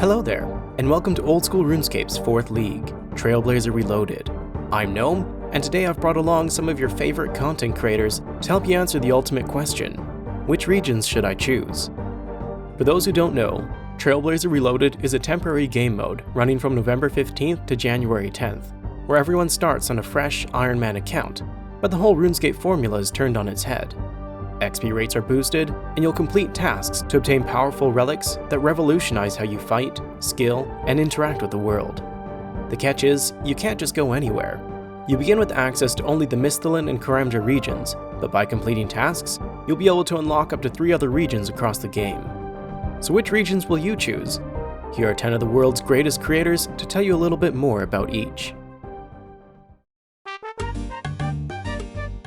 Hello there, and welcome to Old School RuneScape's 4th League, Trailblazer Reloaded. I'm Gnome, and today I've brought along some of your favorite content creators to help you answer the ultimate question: which regions should I choose? For those who don't know, Trailblazer Reloaded is a temporary game mode running from November 15th to January 10th, where everyone starts on a fresh Iron Man account, but the whole RuneScape formula is turned on its head. XP rates are boosted, and you'll complete tasks to obtain powerful relics that revolutionize how you fight, skill, and interact with the world. The catch is, you can't just go anywhere. You begin with access to only the Misthalin and Karamja regions, but by completing tasks, you'll be able to unlock up to 3 other regions across the game. So which regions will you choose? Here are 10 of the world's greatest creators to tell you a little bit more about each.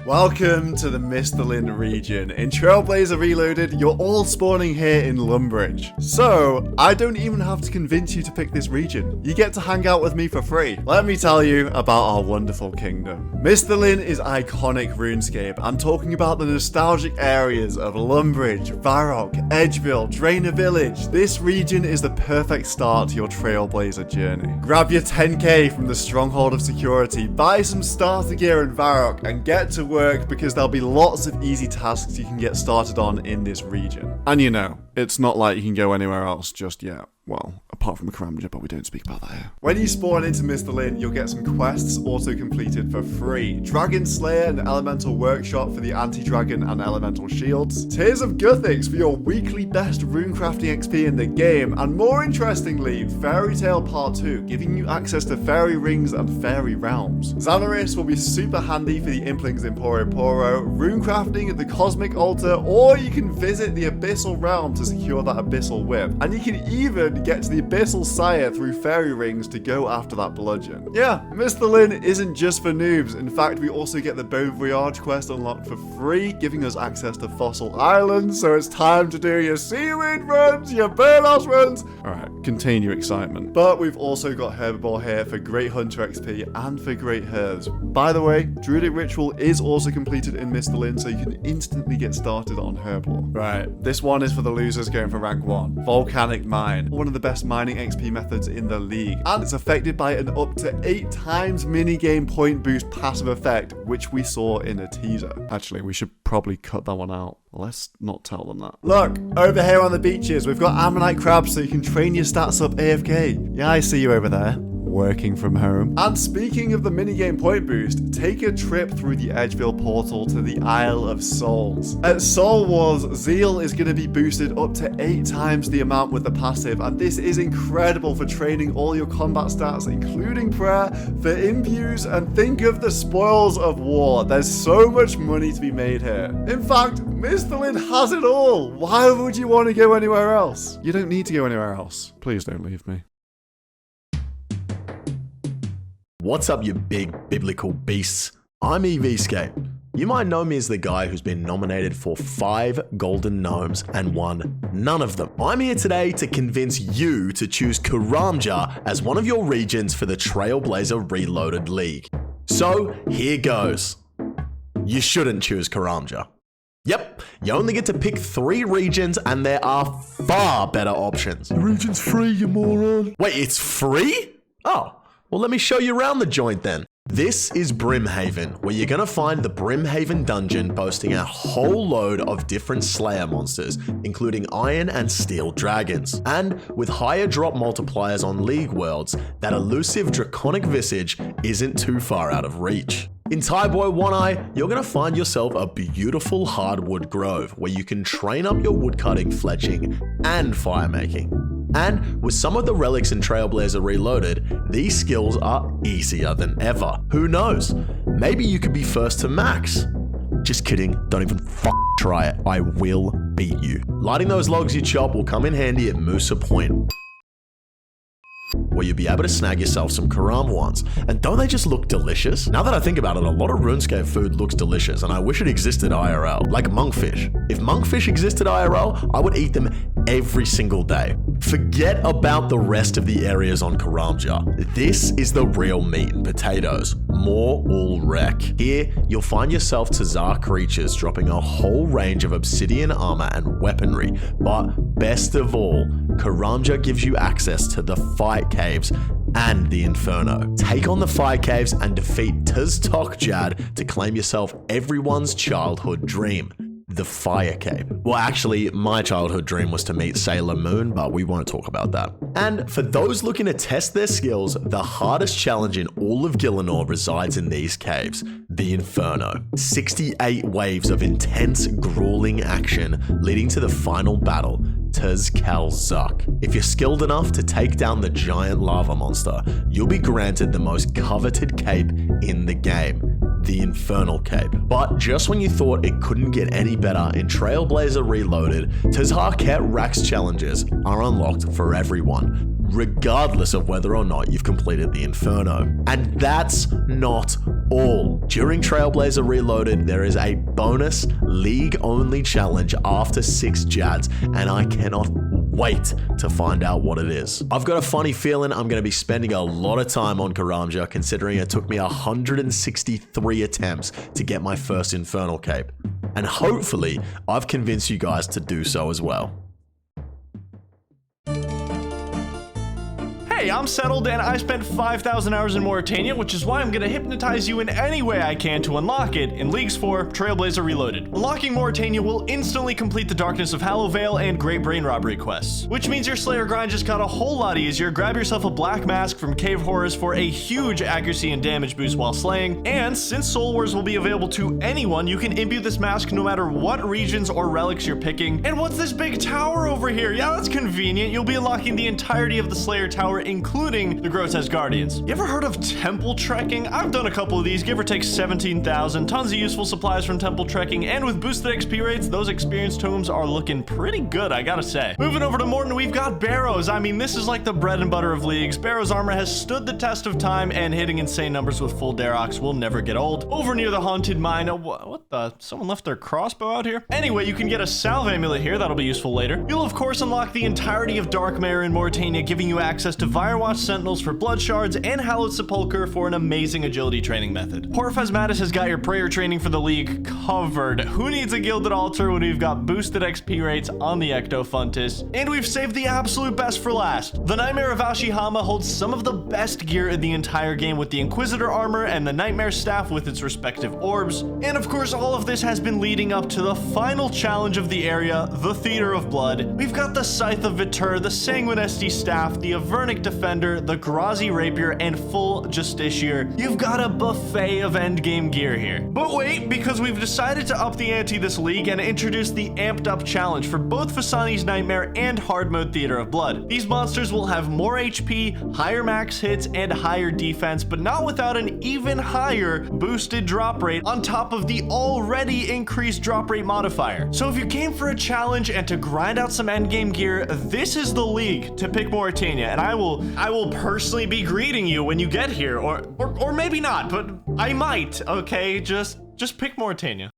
Welcome to the Misthalin region. In Trailblazer Reloaded, you're all spawning here in Lumbridge. So, I don't even have to convince you to pick this region. You get to hang out with me for free. Let me tell you about our wonderful kingdom. Misthalin is iconic RuneScape. I'm talking about the nostalgic areas of Lumbridge, Varrock, Edgeville, Draenor Village. This region is the perfect start to your Trailblazer journey. Grab your 10k from the Stronghold of Security, buy some starter gear in Varrock, and get to work because there'll be lots of easy tasks you can get started on in this region. And you know, it's not like you can go anywhere else just yet. Well, apart from Karamja, but we don't speak about that here. When you spawn into Misthalin, you'll get some quests auto-completed for free. Dragon Slayer and Elemental Workshop for the anti-dragon and elemental shields. Tears of Guthix for your weekly best runecrafting XP in the game. And more interestingly, Fairy Tale Part 2, giving you access to fairy rings and fairy realms. Xanaris will be super handy for the Implings Emporio Poro, runecrafting at the Cosmic Altar, or you can visit the Abyssal Realm to secure that Abyssal Whip. And you can even get to the Abyssal Sire through fairy rings to go after that bludgeon. Yeah, Misthalin isn't just for noobs. In fact, we also get the Bon Voyage quest unlocked for free, giving us access to Fossil Islands, so it's time to do your seaweed runs, your burnos runs. Alright, contain your excitement. But we've also got Herbivore here for Great Hunter XP and for Great Herbs. By the way, Druidic Ritual is also completed in Misthalin, so you can instantly get started on Herblore. Right, this one is for the losers going for rank 1. Volcanic Mine. One of the best mining XP methods in the league, and it's affected by an up to 8 times minigame point boost passive effect, which we saw in a teaser. Actually, we should probably cut that one out. Let's not tell them that. Look, over here on the beaches, we've got Ammonite crabs so you can train your stats up AFK. Yeah, I see you over there, working from home. And speaking of the minigame point boost, take a trip through the Edgeville portal to the Isle of Souls. At Soul Wars, Zeal is going to be boosted up to 8 times the amount with the passive, and this is incredible for training all your combat stats, including prayer, for imbues, and think of the spoils of war. There's so much money to be made here. In fact, Misthalin has it all. Why would you want to go anywhere else? You don't need to go anywhere else. Please don't leave me. What's up, you big biblical beasts? I'm EVscape. You might know me as the guy who's been nominated for 5 golden gnomes and won none of them. I'm here today to convince you to choose Karamja as one of your regions for the Trailblazer Reloaded League. So here goes. You shouldn't choose Karamja. Yep, you only get to pick 3 regions and there are far better options. The region's free, you moron. Wait, it's free? Oh. Well, let me show you around the joint then. This is Brimhaven, where you're going to find the Brimhaven dungeon boasting a whole load of different Slayer monsters, including Iron and Steel dragons. And with higher drop multipliers on League Worlds, that elusive Draconic Visage isn't too far out of reach. In Tyboy One Eye, you're going to find yourself a beautiful hardwood grove where you can train up your woodcutting, fletching, and firemaking. And with some of the relics in Trailblazer Reloaded, these skills are easier than ever. Who knows? Maybe you could be first to max. Just kidding, don't even try it. I will beat you. Lighting those logs you chop will come in handy at Moosa Point, where you'll be able to snag yourself some Karam ones. And don't they just look delicious? Now that I think about it, a lot of RuneScape food looks delicious, and I wish it existed IRL, like monkfish. If monkfish existed IRL, I would eat them every single day. Forget about the rest of the areas on Karamja. This is the real meat and potatoes. more all wreck. Here, you'll find yourself Tazar creatures dropping a whole range of obsidian armor and weaponry, but best of all, Karamja gives you access to the fight caves and the Inferno. Take on the fight caves and defeat Taz-Tok-Jad to claim yourself everyone's childhood dream, the Fire Cave. Well, actually, my childhood dream was to meet Sailor Moon, but we won't talk about that. And for those looking to test their skills, the hardest challenge in all of Gielinor resides in these caves, the Inferno. 68 waves of intense, grueling action leading to the final battle, Taz-Kal-Zuk. If you're skilled enough to take down the giant lava monster, you'll be granted the most coveted cape in the game, the Infernal Cape. But just when you thought it couldn't get any better, in Trailblazer Reloaded, Tazarket Rax challenges are unlocked for everyone, regardless of whether or not you've completed the Inferno. And that's not all. During Trailblazer Reloaded, there is a bonus league-only challenge after 6 Jads, and I cannot wait to find out what it is. I've got a funny feeling I'm going to be spending a lot of time on Karamja, considering it took me 163 attempts to get my first Infernal Cape. And hopefully, I've convinced you guys to do so as well. Hey, I'm settled and I spent 5,000 hours in Morytania, which is why I'm gonna hypnotize you in any way I can to unlock it in Leagues 4 Trailblazer Reloaded. Unlocking Morytania will instantly complete the Darkness of Hallowvale and Great Brain Robbery quests, which means your Slayer grind just got a whole lot easier. Grab yourself a black mask from Cave Horrors for a huge accuracy and damage boost while slaying, and since Soul Wars will be available to anyone, you can imbue this mask no matter what regions or relics you're picking. And what's this big tower over here? Yeah, that's convenient. You'll be unlocking the entirety of the Slayer Tower, including the Grotesque Guardians. You ever heard of temple trekking? I've done a couple of these, give or take 17,000. Tons of useful supplies from temple trekking, and with boosted XP rates, those experience tomes are looking pretty good, I gotta say. Moving over to Morton, we've got Barrows. I mean, this is like the bread and butter of Leagues. Barrows armor has stood the test of time, and hitting insane numbers with full Darox will never get old. Over near the Haunted Mine, what the? Someone left their crossbow out here? Anyway, you can get a Salve Amulet here, that'll be useful later. You'll of course unlock the entirety of Darkmare in Morytania, giving you access to Firewatch Sentinels for blood shards and Hallowed Sepulchre for an amazing agility training method. Poor Phasmatis has got your prayer training for the League covered. Who needs a Gilded Altar when we've got boosted XP rates on the Ectofuntus? And we've saved the absolute best for last. The Nightmare of Ashihama holds some of the best gear in the entire game, with the Inquisitor armor and the Nightmare Staff with its respective orbs. And of course, all of this has been leading up to the final challenge of the area, the Theater of Blood. We've got the Scythe of Vitur, the Sanguinesti Staff, the Avernic Defender, the Grazi Rapier, and full Justiciar. You've got a buffet of endgame gear here. But wait, because we've decided to up the ante this league and introduce the amped up challenge for both Fasani's Nightmare and Hard Mode Theater of Blood. These monsters will have more HP, higher max hits, and higher defense, but not without an even higher boosted drop rate on top of the already increased drop rate modifier. So if you came for a challenge and to grind out some endgame gear, this is the league to pick Morytania, and I will personally be greeting you when you get here, or maybe not, but I might, okay? Just pick Morytania.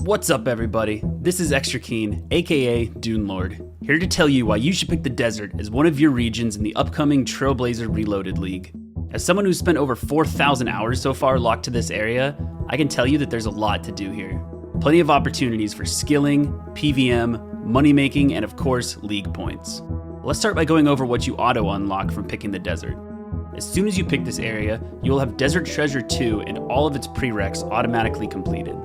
What's up, everybody? This is Extra Keen, aka Dune Lord, here to tell you why you should pick the desert as one of your regions in the upcoming Trailblazer Reloaded League. As someone who's spent over 4,000 hours so far locked to this area, I can tell you that there's a lot to do here. Plenty of opportunities for skilling, PVM, money making, and of course, league points. Let's start by going over what you auto-unlock from picking the desert. As soon as you pick this area, you will have Desert Treasure 2 and all of its prereqs automatically completed.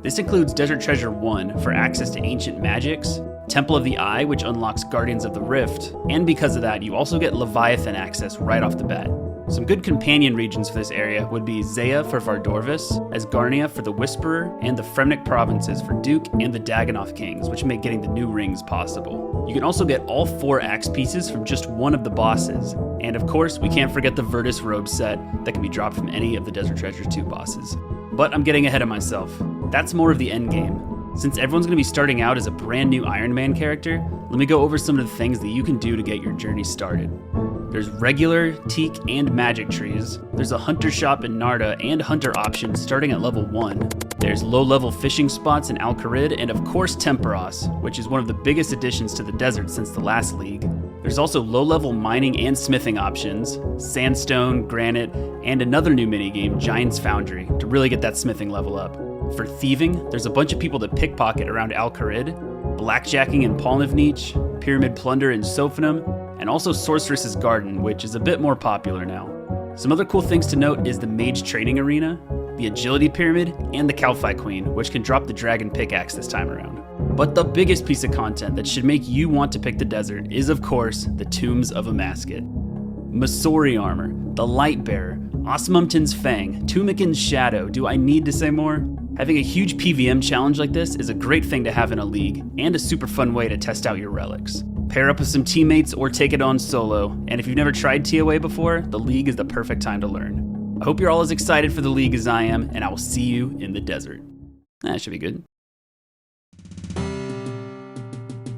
This includes Desert Treasure 1 for access to ancient magics, Temple of the Eye, which unlocks Guardians of the Rift, and because of that, you also get Leviathan access right off the bat. Some good companion regions for this area would be Zeah for Vardorvis, Asgarnia for the Whisperer, and the Fremennik Provinces for Duke and the Dagannoth Kings, which make getting the new rings possible. You can also get all 4 axe pieces from just one of the bosses, and of course, we can't forget the Virtus robe set that can be dropped from any of the Desert Treasure 2 bosses. But I'm getting ahead of myself. That's more of the endgame. Since everyone's going to be starting out as a brand new Iron Man character, let me go over some of the things that you can do to get your journey started. There's regular, teak, and magic trees. There's a hunter shop in Narda and hunter options starting at level 1. There's low-level fishing spots in Al Kharid, and of course Temperos, which is one of the biggest additions to the desert since the last league. There's also low-level mining and smithing options, sandstone, granite, and another new minigame, Giant's Foundry, to really get that smithing level up. For thieving, there's a bunch of people to pickpocket around Al Kharid, blackjacking in Polnivnich, pyramid plunder in Sophanum, and also Sorceress's Garden, which is a bit more popular now. Some other cool things to note is the Mage Training Arena, the Agility Pyramid, and the Kalphite Queen, which can drop the Dragon Pickaxe this time around. But the biggest piece of content that should make you want to pick the desert is, of course, the Tombs of Amasket. Masori Armor, the Light Bearer, Osmumton's Fang, Tumikin's Shadow, do I need to say more? Having a huge PVM challenge like this is a great thing to have in a league, and a super fun way to test out your relics. Pair up with some teammates or take it on solo, and if you've never tried TOA before, the league is the perfect time to learn. I hope you're all as excited for the league as I am, and I will see you in the desert. That should be good.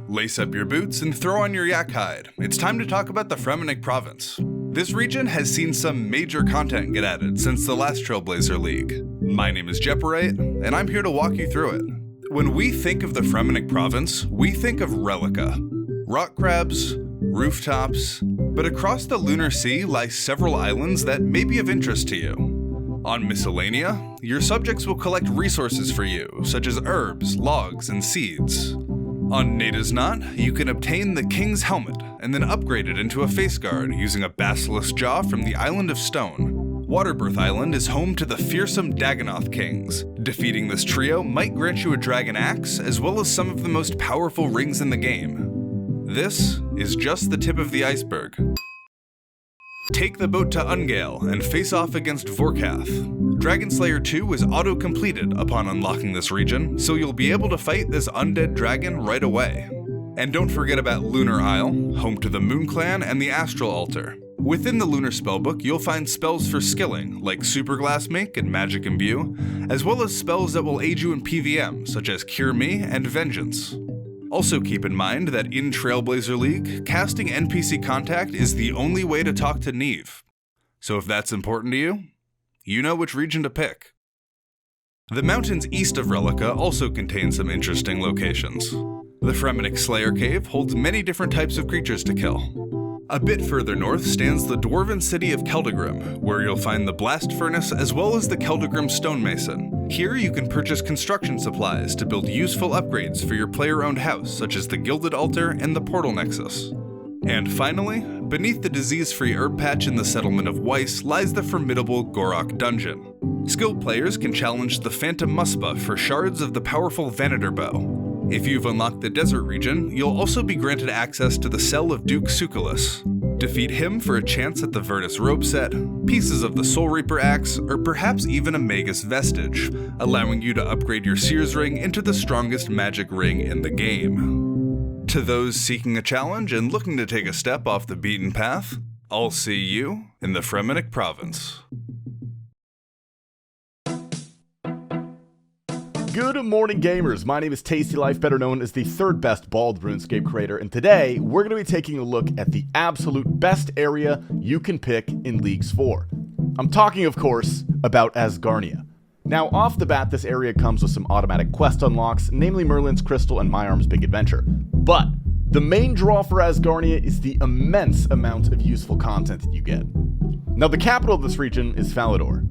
Lace up your boots and throw on your yak hide. It's time to talk about the Fremennik Province. This region has seen some major content get added since the last Trailblazer League. My name is Jeparite, and I'm here to walk you through it. When we think of the Fremennik Province, we think of Relica. Rock crabs, rooftops, but across the Lunar Sea lie several islands that may be of interest to you. On Misthalin, your subjects will collect resources for you, such as herbs, logs, and seeds. On Nadasnot, you can obtain the King's Helmet and then upgrade it into a face guard using a basilisk jaw from the Island of Stone. Waterbirth Island is home to the fearsome Dagonoth Kings. Defeating this trio might grant you a dragon axe as well as some of the most powerful rings in the game. This is just the tip of the iceberg. Take the boat to Ungale and face off against Vorkath. Dragonslayer 2 is auto-completed upon unlocking this region, so you'll be able to fight this undead dragon right away. And don't forget about Lunar Isle, home to the Moon Clan and the Astral Altar. Within the Lunar Spellbook, you'll find spells for skilling, like Superglass Make and Magic Imbue, as well as spells that will aid you in PVM, such as Cure Me and Vengeance. Also keep in mind that in Trailblazer League, casting NPC Contact is the only way to talk to Neve. So if that's important to you, you know which region to pick. The mountains east of Relica also contain some interesting locations. The Fremennik Slayer Cave holds many different types of creatures to kill. A bit further north stands the dwarven city of Keldagrim, where you'll find the Blast Furnace as well as the Keldagrim Stonemason. Here you can purchase construction supplies to build useful upgrades for your player-owned house, such as the Gilded Altar and the Portal Nexus. And finally, beneath the disease-free herb patch in the settlement of Weiss lies the formidable Gorok Dungeon. Skilled players can challenge the Phantom Muspa for shards of the powerful Venator Bow. If you've unlocked the desert region, you'll also be granted access to the cell of Duke Suculis. Defeat him for a chance at the Virtus robe set, pieces of the Soul Reaper axe, or perhaps even a Magus vestige, allowing you to upgrade your Seer's Ring into the strongest magic ring in the game. To those seeking a challenge and looking to take a step off the beaten path, I'll see you in the Fremennik Province. Good morning, gamers. My name is Tasty Life, better known as the third best bald RuneScape creator, and today we're going to be taking a look at the absolute best area you can pick in Leagues 4. I'm talking, of course, about Asgarnia. Now, off the bat, this area comes with some automatic quest unlocks, namely Merlin's Crystal and My Arm's Big Adventure. But the main draw for Asgarnia is the immense amount of useful content that you get. Now, the capital of this region is Falador.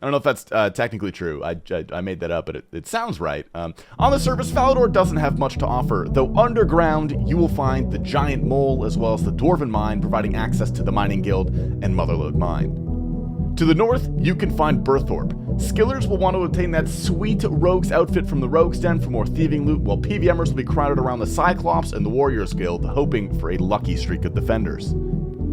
I don't know if that's technically true. I made that up, but it sounds right. On the surface, Falador doesn't have much to offer, though underground you will find the Giant Mole as well as the Dwarven Mine, providing access to the Mining Guild and Motherlode Mine. To the north, you can find Berthorpe. Skillers will want to obtain that sweet Rogue's outfit from the Rogue's Den for more thieving loot, while PVMers will be crowded around the Cyclops and the Warriors Guild, hoping for a lucky streak of defenders.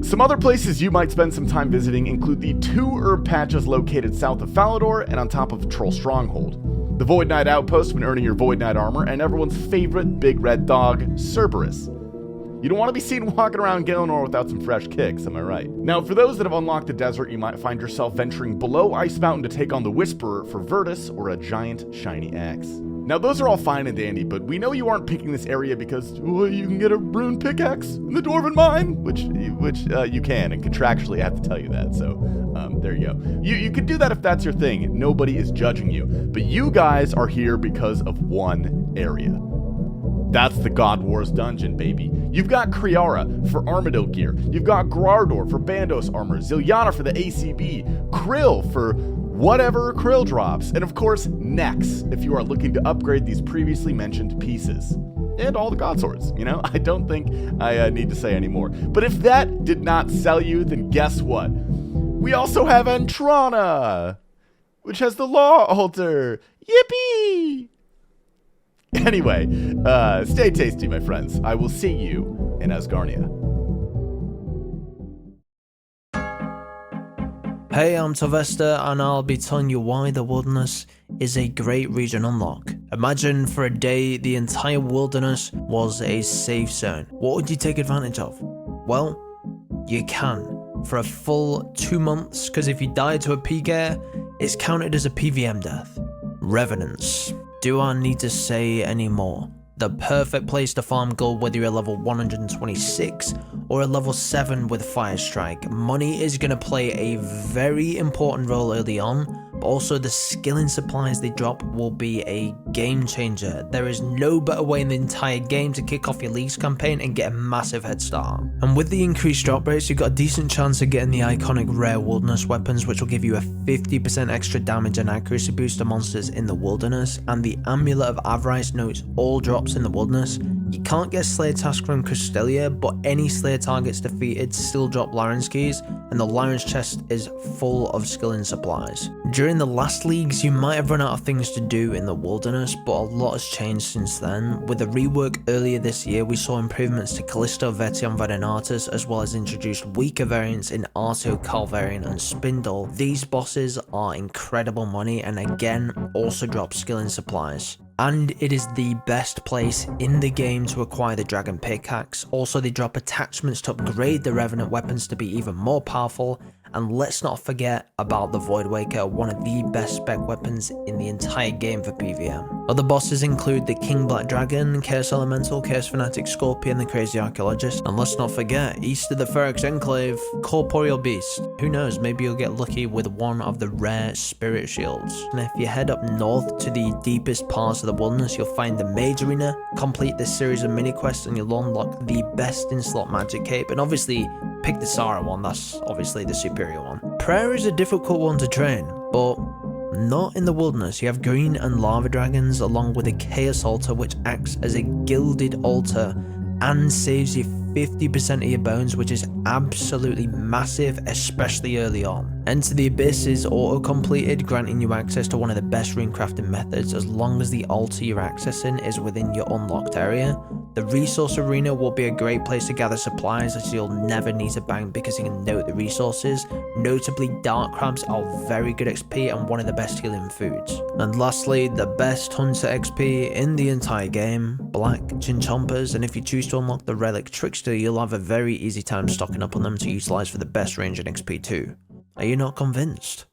Some other places you might spend some time visiting include the 2 herb patches located south of Falador and on top of Troll Stronghold, the Void Knight Outpost when earning your Void Knight armor, and everyone's favorite big red dog, Cerberus. You don't want to be seen walking around Galenor without some fresh kicks, am I right? Now, for those that have unlocked the desert, you might find yourself venturing below Ice Mountain to take on the Whisperer for Virtus or a giant shiny axe. Now, those are all fine and dandy, but we know you aren't picking this area because you can get a rune pickaxe in the Dwarven Mine, which you can, and contractually I have to tell you that, so there you go. You could do that if that's your thing. Nobody is judging you, but you guys are here because of one area. That's the God Wars dungeon, baby. You've got Kriara for Armadyl gear. You've got Grardor for Bandos armor. Zilyana for the ACB. Krill for whatever Krill drops. And of course, Nex, if you are looking to upgrade these previously mentioned pieces. And all the God Swords, you know? I don't think I need to say any more. But if that did not sell you, then guess what? We also have Antrana, which has the Law Altar. Yippee! Anyway, stay tasty, my friends. I will see you in Asgarnia. Hey, I'm Torvesta, and I'll be telling you why the wilderness is a great region unlock. Imagine for a day the entire wilderness was a safe zone. What would you take advantage of? Well, you can. For a full 2 months, because if you die to a P-Gear, it's counted as a PVM death. Revenants. Do I need to say any more? The perfect place to farm gold whether you're level 126 or a level 7 with Fire Strike. Money is going to play a very important role early on, but also the skilling supplies they drop will be a game changer. There is no better way in the entire game to kick off your Leagues campaign and get a massive head start. And with the increased drop rates, you've got a decent chance of getting the iconic rare wilderness weapons, which will give you a 50% extra damage and accuracy boost to monsters in the wilderness, and the Amulet of Avarice notes all drops in the wilderness. You can't get Slayer task from Cristelia, but any Slayer targets defeated still drop Laren's keys, and the Laren's chest is full of skilling supplies. During the last leagues, you might have run out of things to do in the wilderness, but a lot has changed since then. With the rework earlier this year, we saw improvements to Callisto, Vetion, Venenatus, as well as introduced weaker variants in Artio, Calvarian, and Spindle. These bosses are incredible money, and again, also drop skilling supplies. And it is the best place in the game to acquire the Dragon Pickaxe. Also, they drop attachments to upgrade the Revenant weapons to be even more powerful. And let's not forget about the Voidwaker, one of the best spec weapons in the entire game for PvM. Other bosses include the King Black Dragon, Chaos Elemental, Chaos Fanatic Scorpion, the Crazy Archaeologist, and let's not forget, east of the Ferox Enclave, Corporeal Beast. Who knows, maybe you'll get lucky with one of the rare Spirit Shields. And if you head up north to the deepest parts of the wilderness, you'll find the Mage Arena, complete this series of mini quests, and you'll unlock the best in slot magic cape, and obviously pick the Sara one, that's obviously the superior one. Prayer is a difficult one to train, but not in the wilderness. You have green and lava dragons along with a chaos altar which acts as a gilded altar and saves you 50% of your bones, which is absolutely massive, especially early on. Enter the Abyss is auto-completed, granting you access to one of the best rune crafting methods as long as the altar you're accessing is within your unlocked area. The Resource Arena will be a great place to gather supplies as you'll never need to bank because you can note the resources. Notably, Dark Crabs are very good XP and one of the best healing foods. And lastly, the best Hunter XP in the entire game, Black Chinchompas, and if you choose to unlock the Relic Trickster, you'll have a very easy time stocking up on them to utilize for the best range in XP too. Are you not convinced?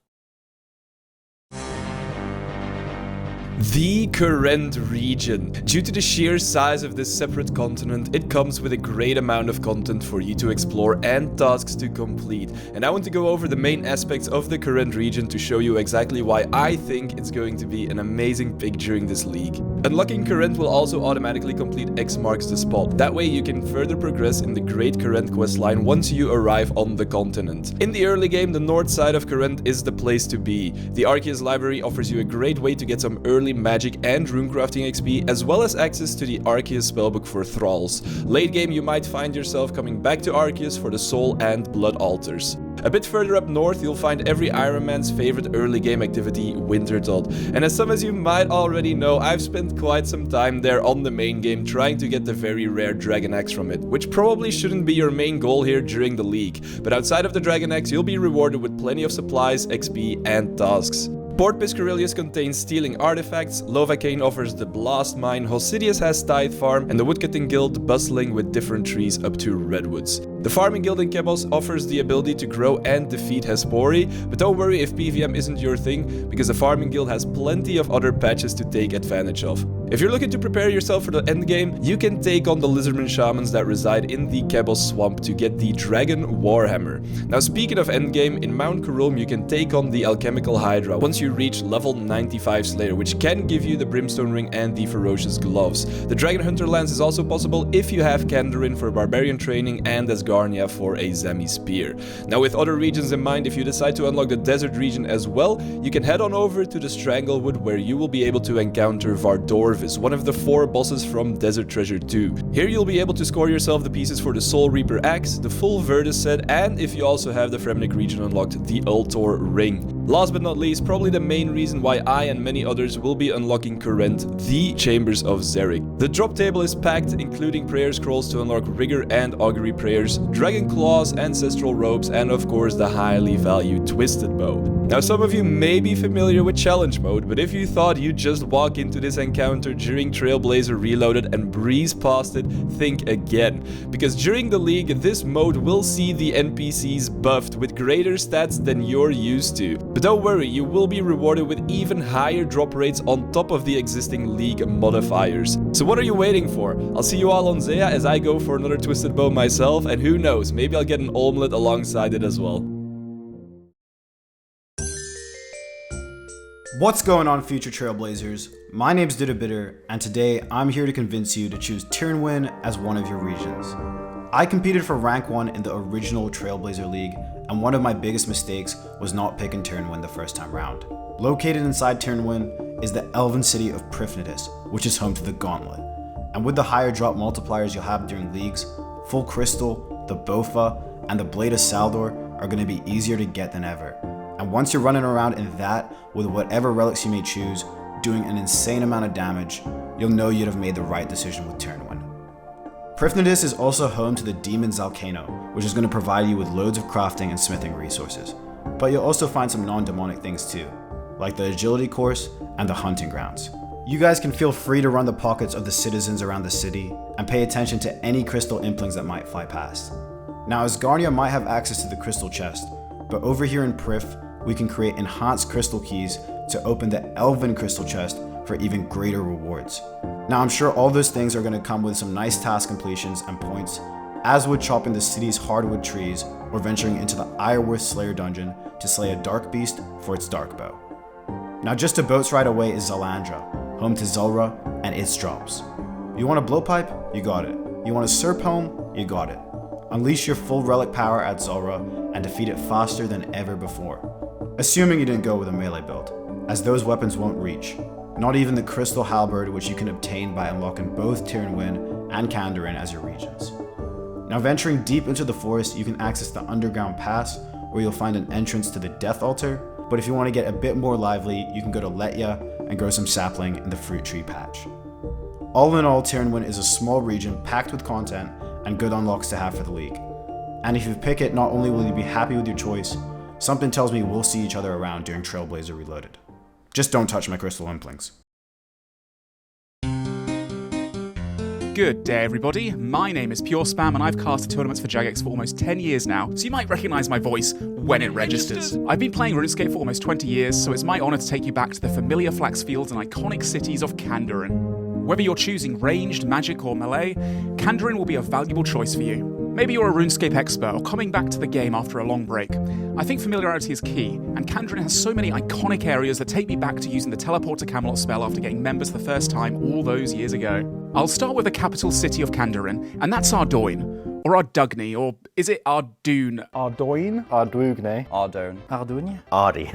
The Kourend region. Due to the sheer size of this separate continent, it comes with a great amount of content for you to explore and tasks to complete. And I want to go over the main aspects of the Kourend region to show you exactly why I think it's going to be an amazing pick during this league. Unlocking Kourend will also automatically complete X marks the spot. That way you can further progress in the Great Kourend questline once you arrive on the continent. In the early game, the north side of Kourend is the place to be. The Arceus library offers you a great way to get some early magic and runecrafting XP, as well as access to the Arceus spellbook for thralls. Late game you might find yourself coming back to Arceus for the soul and blood altars. A bit further up north you'll find every Iron Man's favorite early game activity, Wintertodt. And as some as you might already know, I've spent quite some time there on the main game trying to get the very rare Dragon Axe from it, which probably shouldn't be your main goal here during the league, but outside of the Dragon Axe you'll be rewarded with plenty of supplies, XP and tasks. Port Piscarilius contains stealing artifacts, Lovacane offers the Blast Mine, Hosidius has Tithe Farm, and the Woodcutting Guild bustling with different trees up to redwoods. The farming guild in Kebos offers the ability to grow and defeat Hespori, but don't worry if PvM isn't your thing, because the farming guild has plenty of other patches to take advantage of. If you're looking to prepare yourself for the endgame, you can take on the lizardman shamans that reside in the Kebos swamp to get the Dragon Warhammer. Now speaking of endgame, in Mount Kurum you can take on the Alchemical Hydra once you reach level 95 Slayer, which can give you the Brimstone Ring and the Ferocious Gloves. The Dragon Hunter Lance is also possible if you have Kandarin for Barbarian training and Asgarnia for a Zemi Spear. Now with other regions in mind, if you decide to unlock the desert region as well, you can head on over to the Stranglewood where you will be able to encounter Vardorvis, one of the 4 bosses from Desert Treasure 2. Here you'll be able to score yourself the pieces for the Soul Reaper Axe, the full Virtus set, and if you also have the Fremennik region unlocked, the Ultor Ring. Last but not least, probably the main reason why I and many others will be unlocking Kourend, the Chambers of Xeric. The drop table is packed, including prayer scrolls to unlock Rigor and Augury prayers, Dragon Claws, Ancestral Robes, and of course the highly valued Twisted Bow. Now some of you may be familiar with challenge mode, but if you thought you'd just walk into this encounter during Trailblazer Reloaded and breeze past it, think again. Because during the league, this mode will see the NPCs buffed with greater stats than you're used to. But don't worry, you will be rewarded with even higher drop rates on top of the existing league modifiers. So what are you waiting for? I'll see you all on Zea as I go for another Twisted Bow myself, and who knows, maybe I'll get an omelet alongside it as well. What's going on, future Trailblazers? My name's Bitter, and today I'm here to convince you to choose Tirannwn as one of your regions. I competed for rank 1 in the original Trailblazer League, and one of my biggest mistakes was not picking Tirannwn the first time round. Located inside Tirannwn is the elven city of Prifnidus, which is home to the Gauntlet. And with the higher drop multipliers you'll have during leagues, Full Crystal, the Bofa, and the Blade of Saldor are going to be easier to get than ever. And once you're running around in that, with whatever relics you may choose, doing an insane amount of damage, you'll know you'd have made the right decision with Tirannwn. Prifnidus is also home to the Demon Zalcano, which is going to provide you with loads of crafting and smithing resources. But you'll also find some non-demonic things too, like the Agility Course and the Hunting Grounds. You guys can feel free to run the pockets of the citizens around the city, and pay attention to any crystal implings that might fly past. Now Asgarnia might have access to the crystal chest, but over here in Prif, we can create enhanced crystal keys to open the Elven crystal chest for even greater rewards. Now I'm sure all those things are going to come with some nice task completions and points, as would chopping the city's hardwood trees or venturing into the Ireworth Slayer dungeon to slay a dark beast for its dark bow. Now just a boat's ride away is Zalandra, home to Zulrah and its drops. You want a blowpipe? You got it. You want a Serp home? You got it. Unleash your full relic power at Zulrah and defeat it faster than ever before. Assuming you didn't go with a melee build, as those weapons won't reach, not even the Crystal Halberd, which you can obtain by unlocking both Tirannwn and Kandarin as your regions. Now venturing deep into the forest, you can access the Underground Pass, where you'll find an entrance to the Death Altar, but if you want to get a bit more lively, you can go to Letya and grow some sapling in the Fruit Tree Patch. All in all, Tirannwn is a small region packed with content and good unlocks to have for the league. And if you pick it, not only will you be happy with your choice, something tells me we'll see each other around during Trailblazer Reloaded. Just don't touch my crystal implings. Good day, everybody. My name is Pure Spam, and I've casted tournaments for Jagex for almost 10 years now, so you might recognize my voice when it registers. I've been playing RuneScape for almost 20 years, so it's my honor to take you back to the familiar flax fields and iconic cities of Kandarin. Whether you're choosing ranged, magic, or melee, Kandarin will be a valuable choice for you. Maybe you're a RuneScape expert or coming back to the game after a long break. I think familiarity is key, and Kandarin has so many iconic areas that take me back to using the Teleport to Camelot spell after getting members the first time all those years ago. I'll start with the capital city of Kandarin, and that's Ardoin, or Ardugny, or is it Ardoon? Ardoin? Ardwugne. Ardone. Ardougne? Ardi.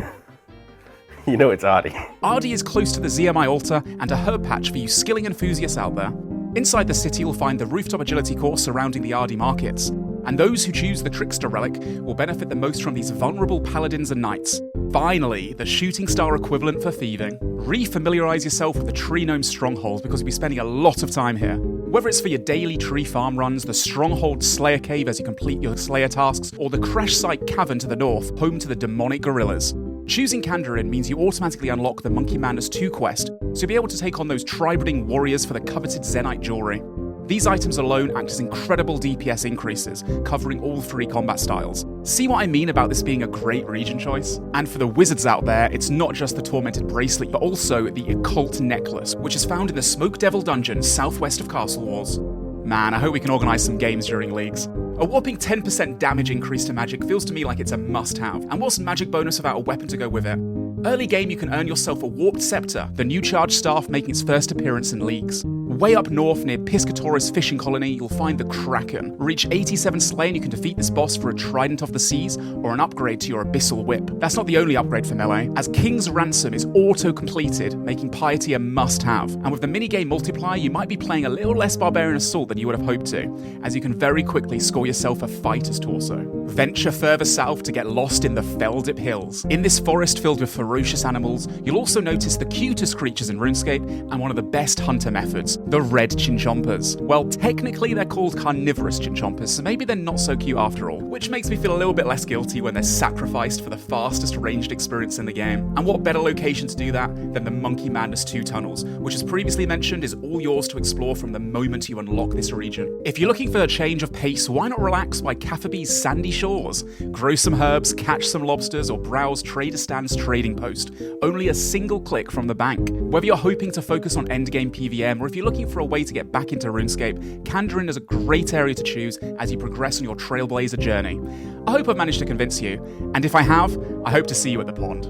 You know it's Ardi. Ardi is close to the ZMI altar and a herb patch for you skilling enthusiasts out there. Inside the city you'll find the rooftop agility course surrounding the Ardi markets, and those who choose the Trickster relic will benefit the most from these vulnerable paladins and knights. Finally, the shooting star equivalent for thieving. Re-familiarise yourself with the Tree Gnome Stronghold because you'll be spending a lot of time here. Whether it's for your daily tree farm runs, the Stronghold Slayer Cave as you complete your Slayer tasks, or the Crash Site Cavern to the north, home to the demonic gorillas. Choosing Kandarin means you automatically unlock the Monkey Madness 2 quest, so you'll be able to take on those tri-breeding warriors for the coveted Zenite jewelry. These items alone act as incredible DPS increases, covering all 3 combat styles. See what I mean about this being a great region choice? And for the wizards out there, it's not just the Tormented Bracelet, but also the Occult Necklace, which is found in the Smoke Devil Dungeon southwest of Castle Walls. Man, I hope we can organise some games during leagues. A whopping 10% damage increase to magic feels to me like it's a must-have, and what's magic bonus without a weapon to go with it? Early game you can earn yourself a Warped Scepter, the new charged staff making its first appearance in leagues. Way up north near Piscatoris fishing colony you'll find the Kraken. Reach 87 Slay and you can defeat this boss for a Trident of the Seas or an upgrade to your Abyssal Whip. That's not the only upgrade for melee, as King's Ransom is auto-completed, making Piety a must-have. And with the minigame multiplier you might be playing a little less Barbarian Assault than you would have hoped to, as you can very quickly score yourself a Fighter's Torso. Venture further south to get lost in the Feldip Hills. In this forest filled with ferocious animals, you'll also notice the cutest creatures in RuneScape and one of the best hunter methods, the red chinchompas. Well, technically they're called carnivorous chinchompas, so maybe they're not so cute after all, which makes me feel a little bit less guilty when they're sacrificed for the fastest ranged experience in the game. And what better location to do that than the Monkey Madness 2 tunnels, which as previously mentioned is all yours to explore from the moment you unlock this region. If you're looking for a change of pace, why not relax by Cathaby's sandy shores? Grow some herbs, catch some lobsters, or browse Trader Stan's trading post. Only a single click from the bank. Whether you're hoping to focus on endgame PVM or if you're looking for a way to get back into RuneScape, Kandarin is a great area to choose as you progress on your Trailblazer journey. I hope I've managed to convince you, and if I have, I hope to see you at the pond.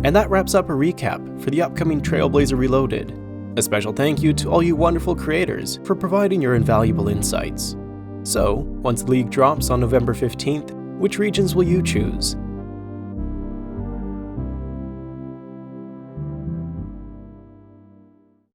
And that wraps up a recap for the upcoming Trailblazer Reloaded. A special thank you to all you wonderful creators for providing your invaluable insights. So, once the league drops on November 15th, which regions will you choose?